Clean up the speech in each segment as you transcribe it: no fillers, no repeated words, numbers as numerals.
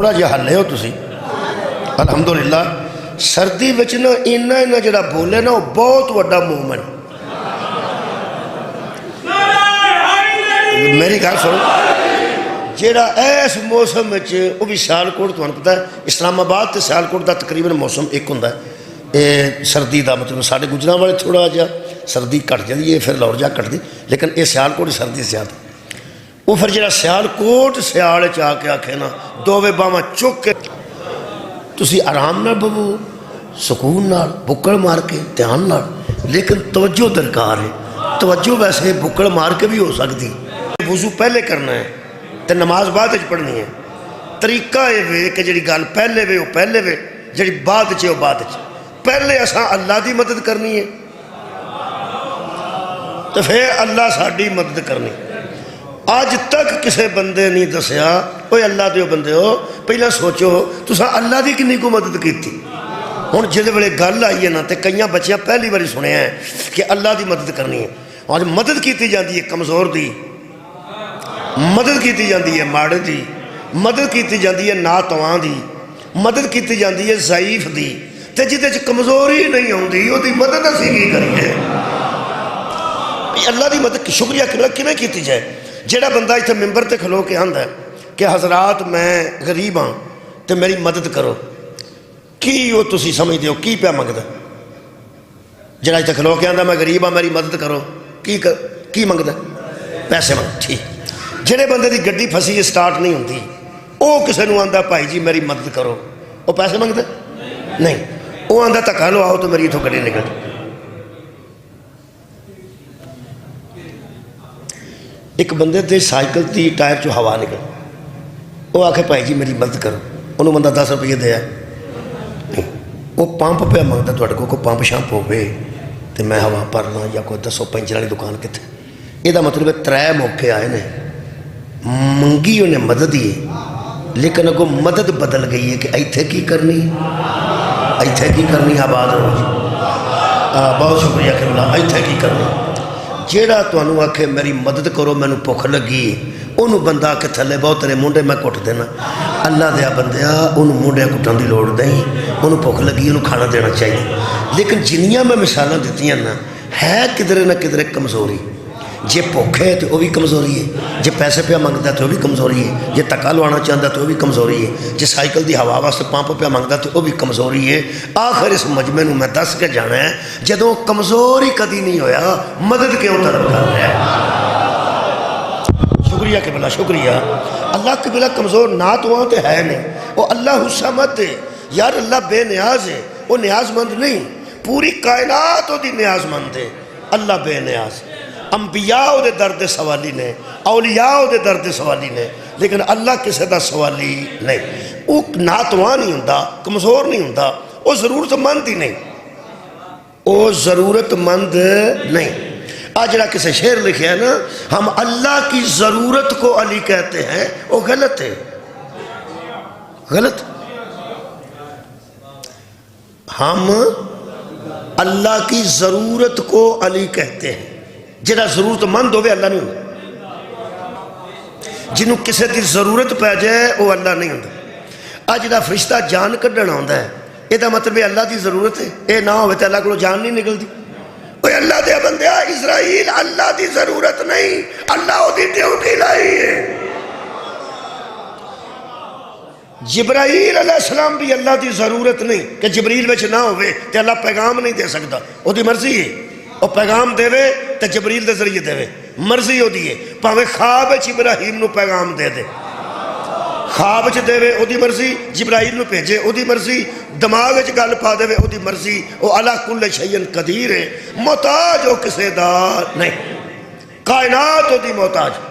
تھوڑا جہا ہلے ہو تسی الحمدللہ سردی وچ نا اینا جڑا بولے نا وہ بہت وڈا مومن میری گل سنو جیڑا ایس موسم وچ وہ بھی سیالکوٹ تمہیں پتہ ہے اسلام آباد تے سیالکوٹ دا تقریباً موسم ایک ہوندا ہے سردی دا مطلب ساڈے گجرانوالے تھوڑا جا سردی کٹ جاندی ہے پھر لاہور جا کٹ دی لیکن یہ سیالکوٹ سردی زیادہ وہ پھر جڑا سیالکوٹ سیال چ آ کے آکھے نا دوویں باواں چک کے تسی آرام نال بوو سکون نال بکڑ مار کے دھیان نال لیکن توجہ درکار ہے توجہ ویسے بکڑ مار کے بھی ہو سکتی وضو پہلے کرنا ہے تے نماز بعد وچ پڑھنی ہے طریقہ یہ وے کہ جڑی گل پہلے وے وہ پہلے وے جڑی بعد چ وہ بعد چ پہلے اساں اللہ دی مدد کرنی ہے تو پھر اللہ ساڈی مدد کرنی آج تک کسے بندے نہیں دسیا اوے اللہ دے بندے ہو پہلا سوچو تساں اللہ دی کنی کو مدد کیتی ہن جدے ویلے گل آئی ہے نا تے کئیاں بچیاں پہلی باری سنیا ہے کہ اللہ دی مدد کرنی ہے آج مدد کیتی جاندی ہے کمزور دی مدد کیتی جاندی ہے ماڑے دی مدد کیتی جاندی ہے ناتواں دی مدد کیتی جاندی ہے ضعیف دی تے جدے چ کمزوری نہیں ہوندی او دی مدد اسی کی کریے اللہ دی مدد کی شکریہ کیویں کیتی جائے جیڑا بندہ اتنے ممبر تے کھلو کے آندا ہے کہ حضرات میں غریب ہاں تے میری مدد کرو کی وہ تسی سمجھ دیو کی پیا منگدا جیڑا اتنے کھلو کے آندا میں غریب ہاں میری مدد کرو کی منگدا پیسے منگ ٹھیک جڑے بندے دی گڈی پھسی سٹارٹ نہیں ہوندی او کسے نو آندا بھائی جی میری مدد کرو او پیسے منگدا نہیں او آندا تکا لو آؤ تو میری اتوں گڈی نکل ایک بندے دے سائیکل دی ٹائر چو ہوا نکل وہ آکھے بھائی جی میری مدد کرو انہوں بندہ 10 روپیے دیا نہیں وہ پمپ پہ منگتا تھوڑے کو پمپ شامپ ہوئے تو میں ہوا پرنا یا کوئی 10 پنچر والی دکان کتنے یہ مطلب ہے 3 موقع آئے نے منگی انہیں مدد ہی لیکن اگو مدد بدل گئی ہے کہ ایتھے کی کرنی آباد ہو بہت شکریہ کہ اللہ ایتھے کی کرنی جیڑا تو انہوں آکھے میری مدد کرو میں بھوک لگی انہوں بندہ آکے تھلے بہت تیرے منڈے میں کٹ دینا اللہ دیا بندیا انہوں منڈے کٹن دی لوڑ دیں انہوں بھوک لگی انہوں کھانا دینا چاہیے لیکن جنیاں میں مثالیں دیتی ہیں نا ہے کدھرے نہ کدھرے کمزوری جے بھوک ہے تو وہ بھی کمزوری ہے جے پیسے پہ منگتا ہے تو وہ بھی کمزوری ہے جے تکا لوانا چاہتا ہے تو وہ بھی کمزوری ہے جے سائیکل دی ہوا واسطے پمپ پہ منگتا تو وہ بھی کمزوری ہے آخر اس مجمع میں دس کے جانا ہے جدوں کمزوری کدی نہیں ہویا مدد کیوں طلب کر رہا ہے شکریہ کہ بلا شکریہ اللہ کے بلا کمزور نہ تو وہاں تے ہے نہیں وہ اللہ الصمد ہے یار اللہ بے نیاز ہے وہ نیاز مند نہیں پوری کائنات وہ دی نیاز مند ہے اللہ بے نیاز انبیاء دے درد سوالی نے اولیاء دے درد سوالی نے لیکن اللہ کسے دا سوالی نہیں وہ ناتواں نہیں ہوندا کمزور نہیں ہوندا وہ ضرورت مند ہی نہیں وہ ضرورت مند نہیں آج جڑا کسے شعر لکھے ہے نا ہم اللہ کی ضرورت کو علی کہتے ہیں وہ غلط ہے غلط ہم اللہ کی ضرورت کو علی کہتے ہیں جڑا ضرورت مند ہوئے اللہ نہیں ہوتا جنہوں کسے دی ضرورت پہ جائے وہ اللہ نہیں ہوتا آج جڑا فرشتہ جان کڈنا ہوتا ہے یہ دا مطلب ہے اللہ دی ضرورت ہے اے نہ ہوئے تو اللہ کو جان نہیں نکلتی اوہ اللہ دے بندے اسرائیل اللہ دی ضرورت نہیں اللہ دی ڈیوٹی لائی ہے جبرائیل علیہ السلام بھی اللہ دی ضرورت نہیں کہ جبریل وچ نہ ہوئے تو اللہ پیغام نہیں دے سکتا وہ دی مرضی ہے وہ پیغام دے وے تو جبریل دے ذریعے دے وے مرضی ہو دیئے پاوے خواب ابراہیم نو پیغام دے دے خواب چ دے وے او دی مرضی جبرائیل نو بھیجے او دی مرضی دماغ چ گل پا دے وے او دی مرضی او علی کل شیء قدیر ہے محتاج ہو کسے دا نہیں کائنات ہو دی محتاج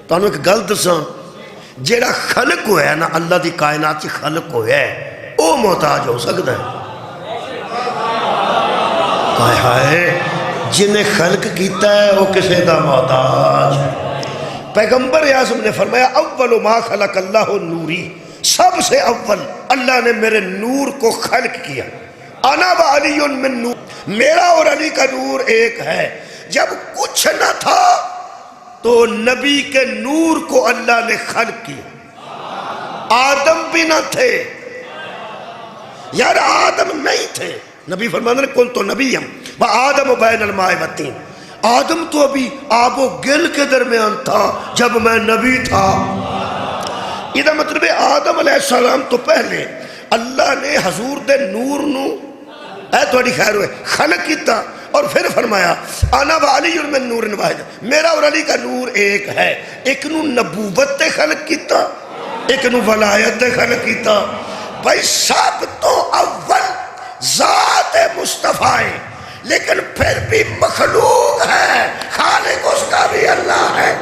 تانوں ایک گل دساں جیڑا خلق ہویا ہے نا اللہ دی کائنات چ خلق ہویا ہے او محتاج ہو سکتا ہے ہائے ہائے جنہیں خلق کیتا ہے وہ کسے دا محتاج پیغمبر اعظم نے فرمایا اول ما خلق اللہ نوری سب سے اول اللہ نے میرے نور کو خلق کیا انا و علی من نور میرا اور علی کا نور ایک ہے جب کچھ نہ تھا تو نبی کے نور کو اللہ نے خلق کیا آدم بھی نہ تھے یار، آدم نہیں تھے. نبی فرماتے ہیں کن تو نبی ہم آدم و بین الماء والطین. آدم تو ابھی آب و گل کے درمیان تھا جب میں نبی تھا. یہ مطلب ہے آدم علیہ السلام تو پہلے اللہ نے حضور دے نور نو اے تھوڑی خیر ہوئے خلق کیتا، اور پھر فرمایا انا و علی من نور واحد، میرا اور علی کا نور ایک ہے. ایک نو نبوت تے خلق کیتا، ایک نو ولایت تے خلق کیتا. بھائی سب تو اول ذات مصطفیٰ ہے، لیکن پھر بھی مخلوق ہے، خالق اس کا بھی اللہ ہے.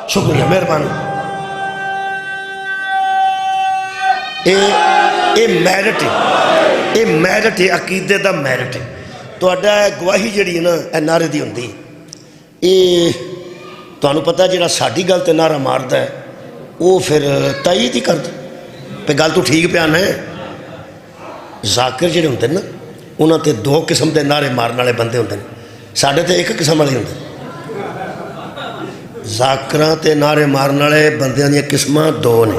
شکریہ، مہربانی. اے میرٹ ہے، اے میرٹ ہے، عقیدے دا میرٹ ہے. تہاڈا گواہی جڑی ہے نا اے نعرے دی ہوندی، اے تانوں پتہ جڑا ساڈی گل تے نعرہ ماردا ہے وہ پھر تائید ہی کردا پہ گل تو ٹھیک پیا ہے. ذاکر جڑے ہوندے نا انہاں تے دو قسم دے نعرے مارن والے بندے ہوندے نے، ساڈے تے ایک قسم والے ہوندے. ذاکراں تے نعرے مارن والے بندیاں دیاں قسماں دو نے،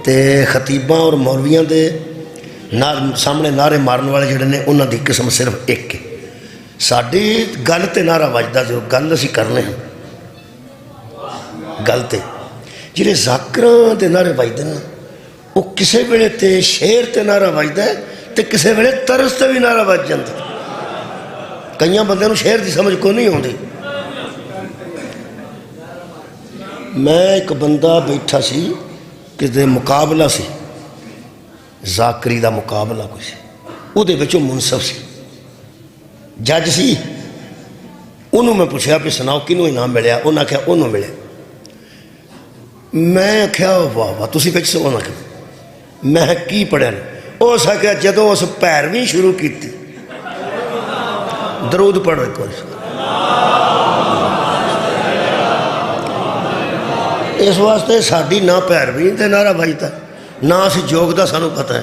تے خطیباں اور مولویاں دے سامنے نعرے مارن والے جڑے نے انہاں دی قسم صرف ایک ہے. ساڈی گل تے نعرہ وجدا جو گل اسی کرنے ہیں گل تے جڑے ذاکراں دے نعرے وجدے نا وہ کسے ویلے تے شعر تے نعرہ وجدا ہے تے کسے ویلے طرز تے بھی نعرہ وج جاندا. کئیاں بندیاں نوں شعر دی سمجھ کو نہیں ہوندی. میں ایک بندہ بیٹھا سی کسی مقابلہ سی، ذاکری دا مقابلہ کوئی سی، وہ دے وچوں منصف سی، جج سی. انہوں میں پوچھا بھی سناؤ کنوں انعام ملیا، انہوں نے کہا انہوں ملے. میں کہا واہ واہ تسی بچ سو نہ کہ میں کی پڑھیا او سا کہ جدوں اس پیرویں شروع کیتی درود پڑھو ایک بار. اس واسطے ساڈی نہ پیرویں تے نعرہ بجدا، نہ اسی جوگ دا سانوں پتہ ہے،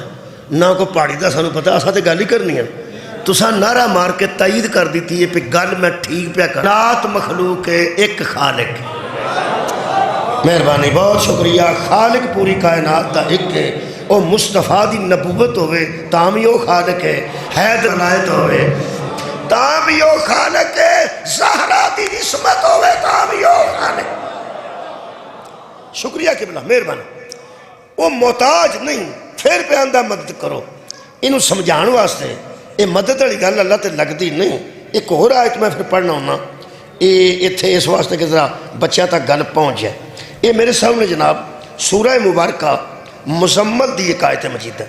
نہ کوئی پہاڑی دا سانوں پتہ ہے. اساں تے گل ہی کرنی ہے. تساں نعرہ مار کے تائید کر دیتی ہے پہ گل میں ٹھیک پیا کر. رات مخلوق ہے ایک خالق. مہربانی، بہت شکریہ. خالق پوری کائنات دا ایک ہے. او مصطفیٰ دی نبوت ہوئے تاں بھی او خالق ہے، حید ولایت ہوئے تاں بھی او خالق ہے، زہرا دی عصمت ہوئے تاں بھی او خالق. شکریہ قبلہ، مہربانی. وہ محتاج نہیں، پھر پہ آندہ مدد کرو. انہوں سمجھان واسطے یہ مدد والی گل اللہ تے لگتی نہیں. ایک اور آیت میں پھر پڑھنا ہونا، یہ اتھے اس واسطے کہ ذرا بچہ تک گل پہنچ جائے. یہ میرے سامنے جناب سورہ مبارکہ مزمل دی ایک آیت مجید ہے.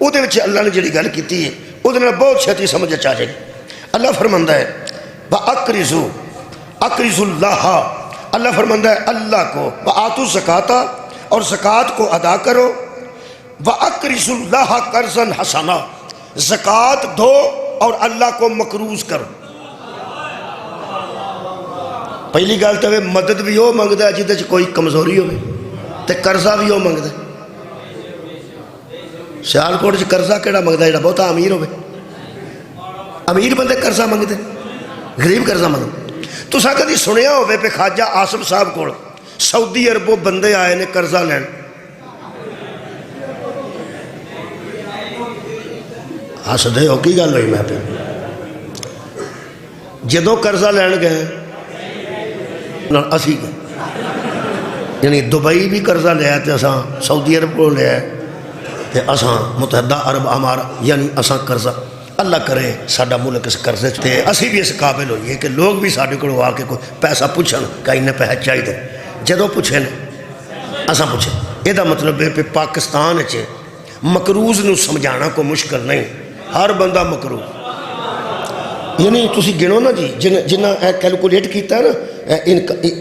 وہ دے وچ اللہ نے جڑی گل کیتی ہے وہ دے نال بہت چھتی سمجھ آ جائے گی. اللہ فرماندا ہے وَأَقْرِضُوا أَقْرِضُوا اللَّهَ، اللہ فرماندا ہے اللہ کو وَآتُوا الزَّكَاةَ، اور زکوٰۃ کو ادا کرو. وَأَقْرِضُوا اللَّهَ قَرْضًا حَسَنًا، زکوٰۃ دو اور اللہ کو مقروض کرو. پہلی گل تو مدد بھی وہ منگتا ہے جہد کوئی کمزوری ہوئے، تے قرضہ بھی وہ منگتا ہے. سیالکوٹ قرضہ کیڑا منگتا ہے جہاں بہت امیر ہوئے؟ امیر بندے قرضہ منگتے، غریب قرضہ منگتے. تساں کدی سنیا ہوئے پہ خواجہ آصف صاحب کو سعودی عربوں بندے آئے نے قرضہ لین؟ ہسدے ہو کی گل ہوئی میں پہ جدوں قرضہ لین گئے اسی یعنی دبئی بھی قرضہ لیا تے اساں سعودی عرب کو لیا تے اساں متحدہ عرب امارہ یعنی اساں قرضہ. اللہ کرے ساڈا ملک اس قرضے تے اسی بھی اس قابل ہوئیے کہ لوگ بھی ساڈے کو آ کے کوئی پیسہ پوچھن کہ انہیں پیسے چاہیے. جدوں پوچھے نے اساں پوچھے یہ مطلب ہے کہ پاکستان مقروض نو سمجھانا کو مشکل نہیں، ہر بندہ مقروض. یعنی تسی گنو نا جی جنہ کیلکولیٹ کیتا ہے نا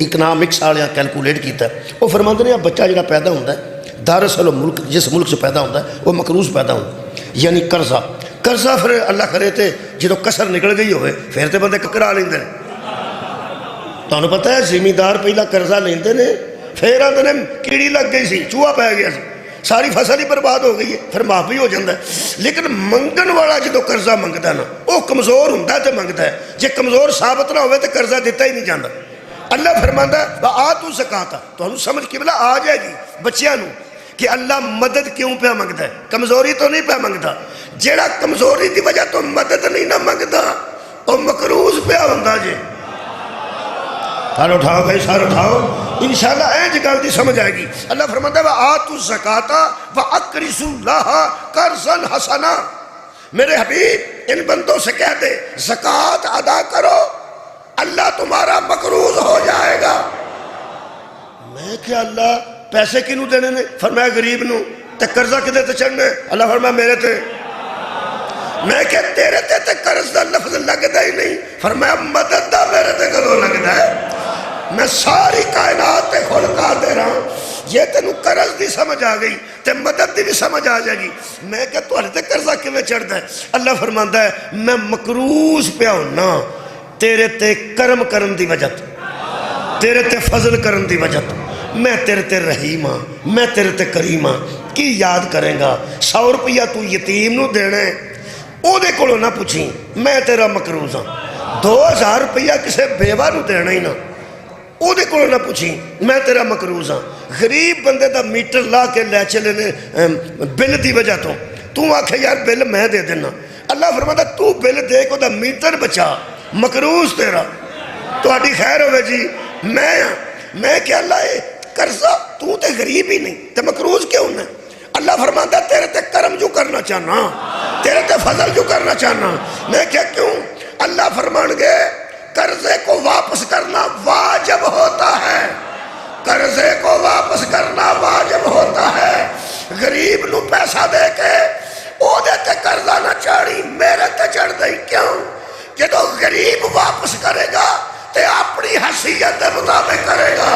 اکنامکس والیاں کیلکولیٹ کیتا ہے، وہ فرماندے نے بچہ جڑا پیدا ہوتا ہے دراصل ملک جس ملک سے پیدا ہوتا ہے وہ مقروض پیدا ہوتا ہے یعنی قرضہ. قرضہ پھر اللہ کرے تے جدو کسر نکل گئی ہوئے پھر تے بندے کرا لیندے نے. تانوں پتہ ہے زمیندار پہلا قرضہ لیندے نے پھر آندے نے کیڑی لگ گئی سی، چوہا پی گیا سی، ساری فصل ہی برباد ہو گئی ہے، پھر معافی ہو جاتا ہے. لیکن منگن والا جدو قرضہ منگتا ہے نا وہ کمزور ہوتا ہے تو منگتا ہے. جے کمزور ثابت نہ ہوئے تو قرضہ دیتا ہی نہیں جاتا. اللہ فرماندا ہے آتو زکات، تانوں سمجھ کے بلا آ جائے گی بچیاں نوں کہ اللہ مدد کیوں پہ منگتا ہے، کمزوری تو نہیں پہ منگتا، جیڑا کمزوری دی وجہ تو مدد نہیں نہ منگتا وہ مقروض پہ ہوندا جے۔ سار اٹھاؤ بھائی، سار اٹھاؤ، انشاءاللہ اینج گل دی سمجھ آئے گی۔ اللہ فرماتا ہے وَآتُوا الزَّكَاةَ وَأَقْرِضُوا اللَّهَ قَرْضًا حَسَنًا، میرے حبیب ان بندوں سے کہہ دے زکوٰۃ ادا کرو، اللہ تمہارا مقروض ہو جائے گا۔ میں کہ اللہ پیسے کنوں دینے نے؟ فرمایا غریب نوں۔ تے قرضہ کدے تے چڑھنے؟ اللہ فرمایا میرے تے۔ میں کہ تیرے تے قرض دا لفظ لگدا ہی نہیں، فرمایا مدد دا میرے تے کدوں لگدا ہے؟ میں ساری کائنات تے خلقا دے رہا ہوں، یہ تینوں قرض دی سمجھ آ گئی تے مدد دی بھی سمجھ آ جائے گی۔ میں کہ تہاڈے تے قرضہ کیویں چڑھدا ہے؟ اللہ فرماندا ہے میں مقروض پیا ہونا تیرے تے کرم کرن دی وجہ تو، تیرے تے فضل کرن دی وجہ تو، میں تیرے تے رحیم ہاں، میں تیرے تے کریم ہاں۔ کی یاد کریں گا؟ 100 روپیہ تو یتیم نو دینا ہے، او دے کولوں نہ پوچھیں میں تیرا مقروض ہاں۔ 2000 روپیہ کسے بیوہ نو دینا ہی نہ، او دے کولوں نہ پوچھیں میں تیرا مقروض ہاں۔ غریب بندے دا میٹر لا کے لے چلے نے بل دی وجہ تو آکھے یار بل میں دے دینا، اللہ فرماتا تو بل دے کو دا میٹر بچا، مقروض تیرا۔ تو آٹی خیر ہوئے جی میں کہ اللہ قرضہ تو تے غریب ہی نہیں تے مقروض کیوں نہیں؟ اللہ فرماتا تیرے تے کرم جو کرنا چاہنا، تیرے تے فضل جو کرنا چاہنا۔ میں کیا کیوں؟ اللہ فرمان گے قرضے کو واپس کرنا واجب ہوتا ہے، قرضے کو واپس کرنا واجب ہوتا ہے۔ غریب نو پیسہ دے کے او دے تے قرضہ نہ چاڑی، میرے تے چڑھ دئی کیوں؟ کہ تو غریب واپس کرے گا تے اپنی حیثیت دے مطابق کرے گا،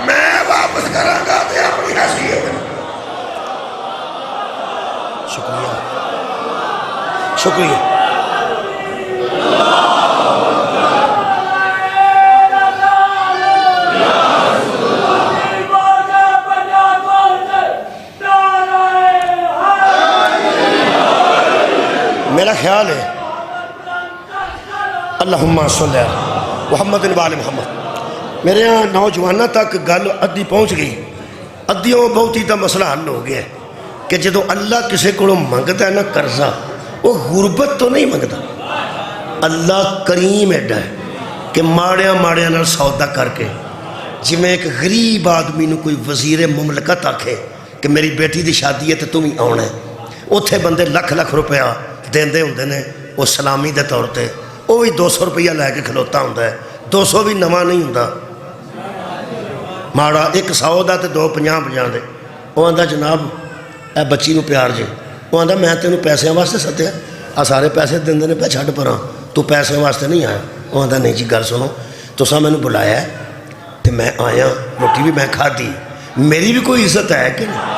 میں واپس کراں گا تے اپنی حیثیت۔ شکریہ شکریہ۔ میرا خیال ہے اللہم صلی علی محمد وآل محمد، میرے یہاں نوجوانہ تک گل ادھی پہنچ گئی، ادھیوں بہتی تا مسئلہ حل ہو گیا ہے کہ جدو اللہ کسے کو منگتا ہے نا قرضہ، وہ غربت تو نہیں منگتا، اللہ کریم ایڈا ہے کہ ماڑیاں نال سودا کر کے، جی میں ایک غریب آدمی نو کوئی وزیر مملکت آکھے کہ میری بیٹی دی شادی ہے تو تم ہی آنا ہے، اتھے بندے لکھ روپیہ دیندے ہوندے نے، وہ سلامی دے طور تے، وہ بھی 200 روپیہ لے کے کھلوتا ہوندہ ہے، 200 بھی نواں نہیں ہوندہ، ماڑا 100 دا تے 2 50 دے۔ وہ آندہ جناب اے بچی نو پیار جے، وہ آندہ میں تینوں پیسے واسطے سدیا، سارے پیسے دیندے نے پہ چھڈ پراں، تو پیسے واسطے نہیں آیا؟ وہ آندہ نہیں جی گل سنو، تساں میں نے بلایا ہے تے میں آیا، روٹی بھی میں کھا دی، میری بھی کوئی عزت ہے کہ نہیں؟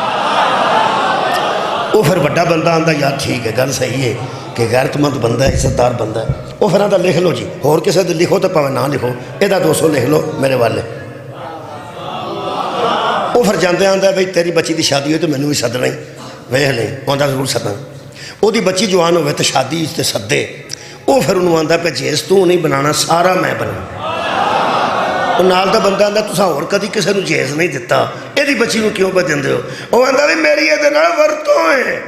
وہ پھر بڑا بندہ آندہ یار ٹھیک ہے گل صحیح ہے کہ غیرت مند بندہ ہے، عزت دار بندہ ہے، وہ پھر آندہ لکھ لو جی، اور کسے دے لکھو تو پاوے نہ لکھو، ایدہ 200 لکھ لو میرے والے۔ وہ پھر جاندے آندہ ہے بھئی تیری بچی دی شادی ہوئی تو میں نے بھی صدنا ہی، ویہ نہیں، وہ آندہ ضرور صدنا، وہ دی بچی جوان ہوئے تو شادی اس تے صدے، وہ پھر انہوں آندہ پہ جیس تو نہیں بنانا سارا میں بنا، وہ نال دا بندہ آندہ تسا اور کدی کسے نو جیز نہیں دیتا، اے دی بچی نو کیوں پہ دیندے ہو؟ وہ آندہ بھی میری یہ دنال ورتوں ہیں،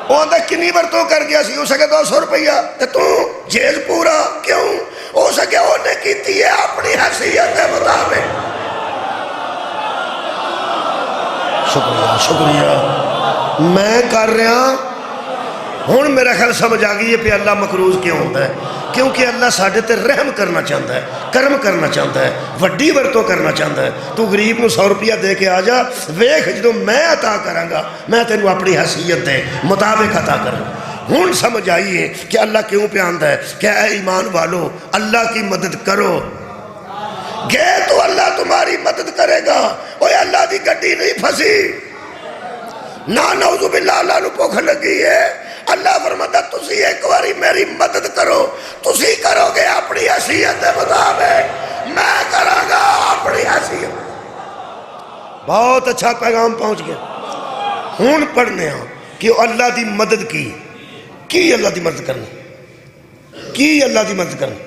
وہ آندہ کنی ورتوں کر گیا سی، ہو سکے 200 روپیہ، تے تو جیز پورا کیوں؟ ہو سکے انہیں کیتی ہے اپنی حیثیت کے مطابق۔ شکریہ میں کر رہا ہوں، میرا خیال سمجھ آ گئی ہے پہ اللہ مقروض کیوں ہوتا ہے، کیونکہ اللہ ساڑھے تے رحم کرنا چاہتا ہے، کرم کرنا چاہتا ہے، وڈی ورتوں کرنا چاہتا ہے۔ تو غریب نو 100 روپیہ دے کے آ جا، ویکھ جدوں میں عطا کروں گا میں تینوں اپنی حیثیت دے مطابق عطا کروں۔ ہن سمجھ آئی ہے کہ اللہ کیوں پہ آندا ہے کہ اے ایمان والو اللہ کی مدد کرو، گے تو اللہ تمہاری مدد کرے گا۔ اوہ اللہ دی گڈی نہیں پھسی، نہ نعوذ باللہ اللہ نو بھوک لگی ہے، اللہ فرماتا تسی ایک باری میری مدد کرو، تسی کرو گے اپنی حیثیت مطابق، میں کراں گا اپنی حیثیت۔ بہت اچھا پیغام پہنچ گیا۔ ہون پڑھنے ہاں کہ اللہ دی مدد کی اللہ دی مدد کرنی، کی اللہ دی مدد کرنی؟